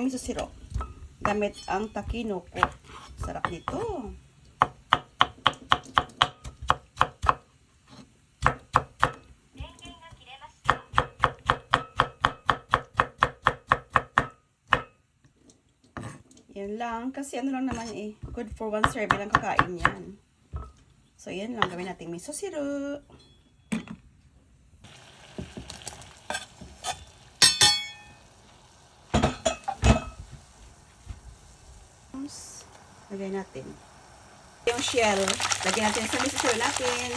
miso syrup gamit ang takinoko. Sarap nito. Yan lang. Kasi ano lang naman eh. Good for one serving lang kakain yan. So, yan lang. Gawin natin miso syrup. Lagay natin. Yung shell. Lagyan natin sa miso syrup natin.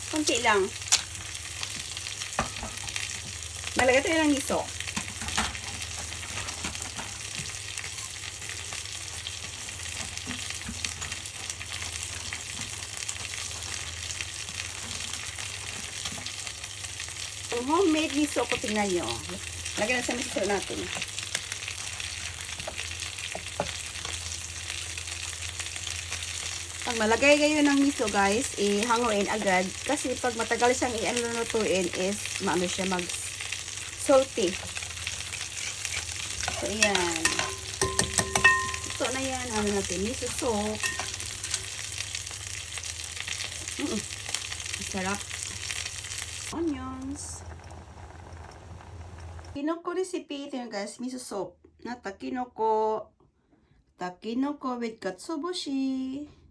Kunti lang. Malagay tayo ng miso. Yung homemade miso ko, tingnan nyo. Lagyan natin sa miso natin. Pag malagay kayo ng miso, guys, ihanguin agad. Kasi pag matagal siyang i-lutuin is, maano siya mag-salty. So, ayan. Ito na yan. Ano natin? Miso soup. Sarap. Onions. Kinoko recipe. Ito yung guys. Miso soup. Na takinoko with katsuobushi.